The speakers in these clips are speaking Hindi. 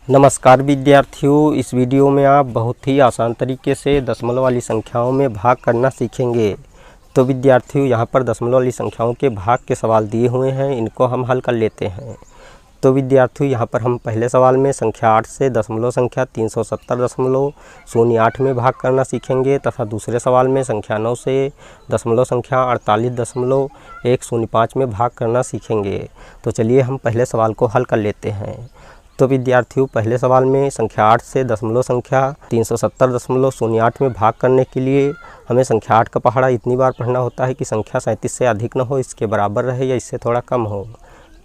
नमस्कार विद्यार्थियों, इस वीडियो में आप बहुत ही आसान तरीके से दशमलव वाली संख्याओं में भाग करना सीखेंगे। तो विद्यार्थियों, यहाँ पर दशमलव वाली संख्याओं के भाग के सवाल दिए हुए हैं, इनको हम हल कर लेते हैं। तो विद्यार्थियों, यहाँ पर हम पहले सवाल में संख्या 8 से दशमलव संख्या 370.08 में भाग करना सीखेंगे तथा दूसरे सवाल में संख्या 9 से दशमलव संख्या 48.105 में भाग करना सीखेंगे। तो चलिए हम पहले सवाल को हल कर लेते हैं। तो विद्यार्थियों, पहले सवाल में संख्या 8 से दशमलव संख्या 370.08 में भाग करने के लिए हमें संख्या 8 का पहाड़ा इतनी बार पढ़ना होता है कि संख्या 37 से अधिक न हो, इसके बराबर रहे या इससे थोड़ा कम हो।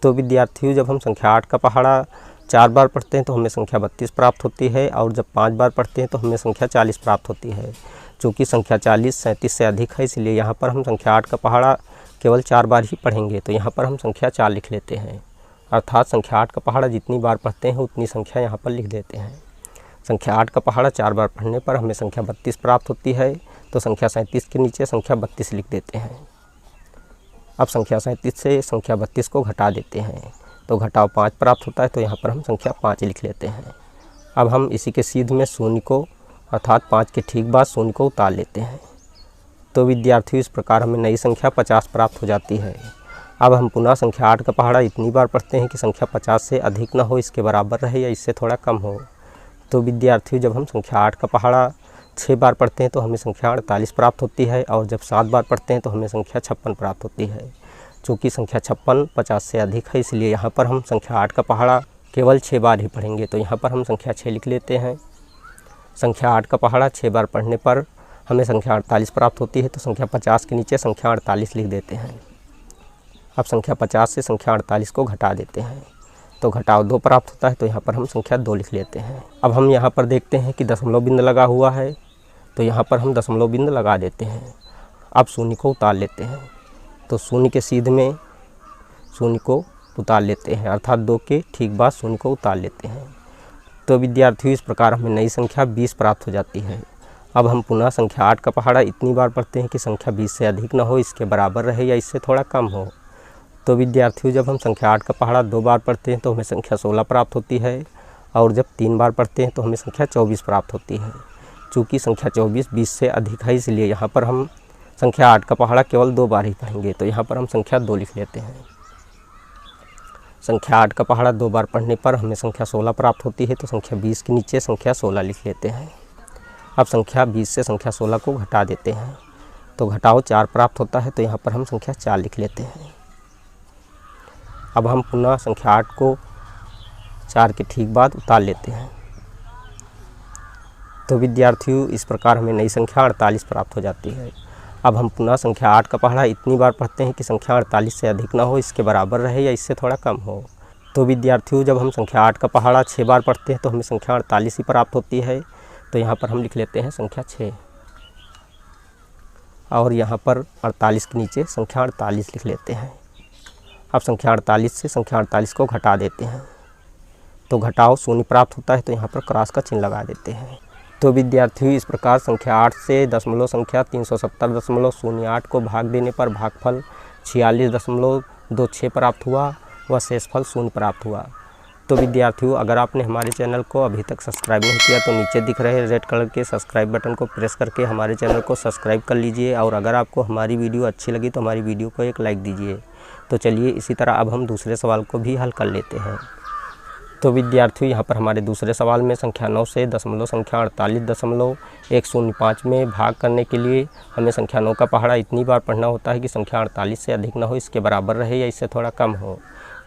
तो विद्यार्थियों, जब हम संख्या 8 का पहाड़ा 4 बार पढ़ते हैं तो हमें संख्या 32 प्राप्त होती है, और जब 5 बार पढ़ते हैं तो हमें संख्या 40 प्राप्त होती है। चूँकि संख्या 40 37 से अधिक है, इसलिए यहाँ पर हम संख्या 8 का पहाड़ा केवल 4 बार ही पढ़ेंगे। तो यहाँ पर हम संख्या 4 लिख लेते हैं, अर्थात संख्या 8 का पहाड़ा जितनी बार पढ़ते हैं उतनी संख्या यहाँ पर लिख देते हैं। संख्या 8 का पहाड़ा 4 बार पढ़ने पर हमें संख्या 32 प्राप्त होती है, तो संख्या 37 के नीचे संख्या 32 लिख देते हैं। अब संख्या 37 से संख्या 32 को घटा देते हैं, तो घटाव 5 प्राप्त होता है, तो यहाँ पर हम संख्या 5 लिख लेते हैं। अब हम इसी के सीध में शून्य को, अर्थात 5 के ठीक बाद शून्य को उतार लेते हैं। तो विद्यार्थियों, इस प्रकार हमें नई संख्या 50 प्राप्त हो जाती है। अब हम पुनः संख्या 8 का पहाड़ा इतनी बार पढ़ते हैं कि संख्या 50 से अधिक न हो, इसके बराबर रहे या इससे थोड़ा कम हो। तो विद्यार्थियों, जब हम संख्या 8 का पहाड़ा 6 बार पढ़ते हैं तो हमें संख्या 48 प्राप्त होती है, और जब 7 बार पढ़ते हैं तो हमें संख्या 56 प्राप्त होती है। चूँकि संख्या 56 50 से अधिक है, इसलिए यहाँ पर हम संख्या 8 का पहाड़ा केवल 6 बार ही पढ़ेंगे। तो यहाँ पर हम संख्या 6 लिख लेते हैं। संख्या 8 का पहाड़ा 6 बार पढ़ने पर हमें संख्या 48 प्राप्त होती है, तो संख्या 50 के नीचे संख्या 48 लिख देते हैं। अब संख्या 50 से संख्या 48 को घटा देते हैं, तो घटाव 2 प्राप्त होता है, तो यहाँ पर हम संख्या 2 लिख लेते हैं। अब हम यहाँ पर देखते हैं कि दशमलव बिंदु लगा हुआ है, तो यहाँ पर हम दशमलव बिंदु लगा देते हैं। अब शून्य को उतार लेते हैं, तो शून्य के सीध में शून्य को उतार लेते हैं, अर्थात 2 के ठीक बाद शून्य को उतार लेते हैं। तो विद्यार्थियों, इस प्रकार हमें नई संख्या 20 प्राप्त हो जाती है। अब हम पुनः संख्या 8 का पहाड़ा इतनी बार पढ़ते हैं कि संख्या 20 से अधिक न हो, इसके बराबर रहे या इससे थोड़ा कम हो। तो विद्यार्थियों, जब हम संख्या 8 का पहाड़ा 2 बार पढ़ते हैं तो हमें संख्या 16 प्राप्त होती है, और जब 3 बार पढ़ते हैं तो हमें संख्या 24 प्राप्त होती है। चूँकि संख्या 24 20 से अधिक है, इसलिए यहाँ पर हम संख्या 8 का पहाड़ा केवल 2 बार ही पढ़ेंगे। तो यहाँ पर हम संख्या 2 लिख लेते हैं। संख्या 8 का पहाड़ा 2 बार पढ़ने पर हमें संख्या 16 प्राप्त होती है, तो संख्या 20 के नीचे संख्या 16 लिख लेते हैं। अब संख्या 20 से संख्या 16 को घटा देते हैं, तो घटाव 4 प्राप्त होता है, तो यहाँ पर हम संख्या 4 लिख लेते हैं। अब हम पुनः संख्या 8 को 4 के ठीक बाद उतार लेते हैं। तो विद्यार्थियों, इस प्रकार हमें नई संख्या 48 प्राप्त हो जाती है। अब हम पुनः संख्या 8 का पहाड़ा इतनी बार पढ़ते हैं कि संख्या 48 से अधिक न हो, इसके बराबर रहे या इससे थोड़ा कम हो। तो विद्यार्थियों, जब हम संख्या 8 का पहाड़ा 6 बार पढ़ते हैं तो हमें संख्या 48 ही प्राप्त होती है। तो यहाँ पर हम लिख लेते हैं संख्या 6, और यहाँ पर 48 के नीचे संख्या 48 लिख लेते हैं। अब संख्या 48 से संख्या 48 को घटा देते हैं, तो घटाव शून्य प्राप्त होता है, तो यहाँ पर क्रॉस का चिन्ह लगा देते हैं। तो विद्यार्थियों, इस प्रकार संख्या 8 से दशमलव संख्या 370.08 को भाग देने पर भागफल 46.26 प्राप्त हुआ व शेषफल 0 प्राप्त हुआ। तो विद्यार्थियों, अगर आपने हमारे चैनल को अभी तक सब्सक्राइब नहीं किया तो नीचे दिख रहे रेड कलर के सब्सक्राइब बटन को प्रेस करके हमारे चैनल को सब्सक्राइब कर लीजिए, और अगर आपको हमारी वीडियो अच्छी लगी तो हमारी वीडियो को एक लाइक दीजिए। तो चलिए इसी तरह अब हम दूसरे सवाल को भी हल कर लेते हैं। तो विद्यार्थियों, यहाँ पर हमारे दूसरे सवाल में संख्या 9 से दशमलव संख्या 48.105 में भाग करने के लिए हमें संख्या 9 का पहाड़ा इतनी बार पढ़ना होता है कि संख्या 48 से अधिक न हो, इसके बराबर रहे या इससे थोड़ा कम हो।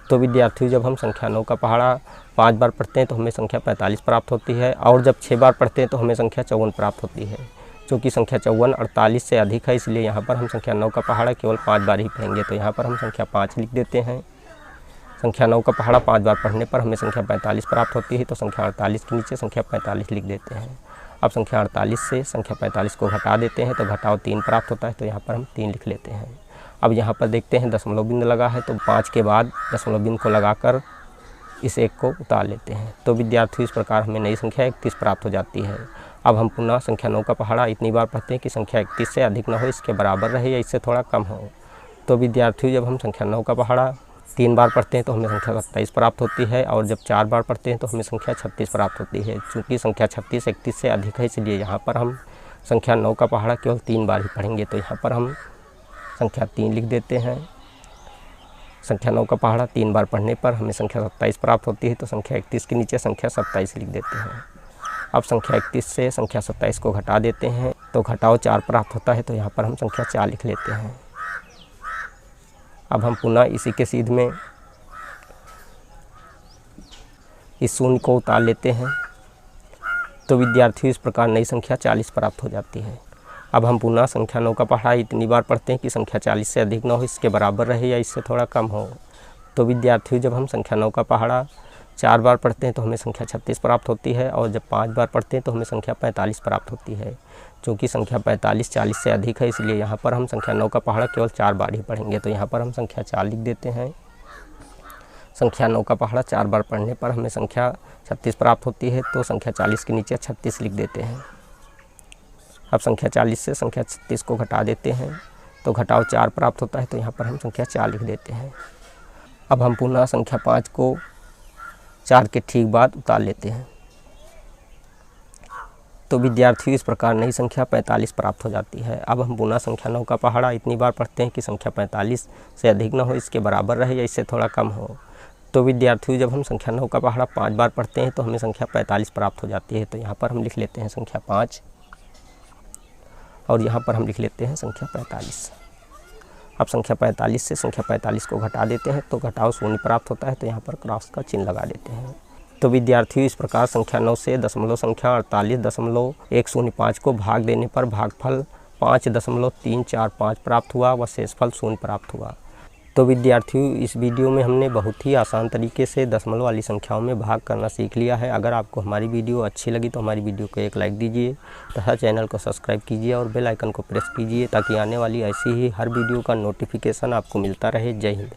तो विद्यार्थियों, जब हम संख्या 9 का पहाड़ा 5 बार पढ़ते हैं तो हमें संख्या 45 प्राप्त होती है, और जब 6 बार पढ़ते हैं तो हमें संख्या 54 प्राप्त होती है। चूँकि संख्या 54 48 से अधिक है, इसलिए यहाँ पर हम संख्या 9 का पहाड़ा केवल 5 बार ही पढ़ेंगे। तो यहाँ पर हम संख्या 5 लिख देते हैं। संख्या 9 का पहाड़ा 5 बार पढ़ने पर हमें संख्या 45 प्राप्त होती है, तो संख्या 48 के नीचे संख्या 45 लिख देते हैं। अब संख्या 48 से संख्या 45 को घटा देते हैं, तो घटाव 3 प्राप्त होता है, तो यहाँ पर हम 3 लिख लेते हैं। अब यहाँ पर देखते हैं दशमलव बिंदु लगा है, तो 5 के बाद दशमलव बिंदु को लगाकर इस 1 को उतार लेते हैं। तो विद्यार्थियों, इस प्रकार हमें नई संख्या 31 प्राप्त हो जाती है। अब हम पुनः संख्या 9 का पहाड़ा इतनी बार पढ़ते हैं कि संख्या 31 से अधिक न हो, इसके बराबर रहे या इससे थोड़ा कम हो। तो विद्यार्थियों, जब हम संख्या 9 का पहाड़ा 3 बार पढ़ते हैं तो हमें संख्या 27 प्राप्त होती है, और जब 4 बार पढ़ते हैं तो हमें संख्या 36 प्राप्त होती है। चूँकि संख्या 36 31 से अधिक है, इसलिए यहाँ पर हम संख्या 9 का पहाड़ा केवल 3 बार ही पढ़ेंगे। तो यहाँ पर हम संख्या 3 लिख देते हैं। संख्या 9 का पहाड़ा 3 बार पढ़ने पर हमें संख्या 27 प्राप्त होती है, तो संख्या 31 के नीचे संख्या 27 लिख देते हैं। अब संख्या 31 से संख्या 27 को घटा देते हैं, तो घटाओ 4 प्राप्त होता है, तो यहाँ पर हम संख्या 4 लिख लेते हैं। अब हम पुनः इसी के सीध में इस शून्य को उतार लेते हैं, तो विद्यार्थियों इस प्रकार नई संख्या 40 प्राप्त हो जाती है। अब हम पुनः संख्या 9 का पहाड़ा इतनी बार पढ़ते हैं कि संख्या 40 से अधिक न हो, इसके बराबर रहे या इससे थोड़ा कम हो। तो विद्यार्थियों जब हम संख्या 9 का पहाड़ा 4 बार पढ़ते हैं तो हमें संख्या 36 प्राप्त होती है, और जब 5 बार पढ़ते हैं तो हमें संख्या 45 प्राप्त होती है। चूँकि संख्या 45 40 से अधिक है, इसलिए यहाँ पर हम संख्या 9 का पहाड़ा केवल 4 बार ही पढ़ेंगे। तो यहाँ पर हम संख्या 4 लिख देते हैं। संख्या 9 का पहाड़ा 4 बार पढ़ने पर हमें संख्या 36 प्राप्त होती है, तो संख्या 40 के नीचे 36 लिख देते हैं। अब संख्या 40 से संख्या 36 को घटा देते हैं, तो घटाओ 4 प्राप्त होता है, तो यहाँ पर हम संख्या 4 लिख देते हैं। अब हम पुनः संख्या 5 को 4 के ठीक बाद उतार लेते हैं, तो विद्यार्थियों इस प्रकार नई संख्या 45 प्राप्त हो जाती है। अब हम पुनः संख्या 9 का पहाड़ा इतनी बार पढ़ते हैं कि संख्या 45 से अधिक न हो, इसके बराबर रहे या इससे थोड़ा कम हो। तो विद्यार्थियों जब हम संख्या 9 का पहाड़ा 5 बार पढ़ते हैं तो हमें संख्या 45 प्राप्त हो जाती है। तो यहाँ पर हम लिख लेते हैं संख्या 5, और यहाँ पर हम लिख लेते हैं संख्या 45। अब संख्या 45 से संख्या 45 को घटा देते हैं, तो घटाओ शून्य प्राप्त होता है, तो यहाँ पर क्रॉस का चिन्ह लगा देते हैं। तो विद्यार्थियों इस प्रकार संख्या 9 से दशमलव संख्या 48.105 को भाग देने पर भागफल 5.345 प्राप्त हुआ व शेषफल 0 प्राप्त हुआ। तो विद्यार्थियों इस वीडियो में हमने बहुत ही आसान तरीके से दशमलव वाली संख्याओं में भाग करना सीख लिया है। अगर आपको हमारी वीडियो अच्छी लगी तो हमारी वीडियो को एक लाइक दीजिए तथा चैनल को सब्सक्राइब कीजिए और बेल आइकन को प्रेस कीजिए, ताकि आने वाली ऐसी ही हर वीडियो का नोटिफिकेशन आपको मिलता रहे। जय हिंद।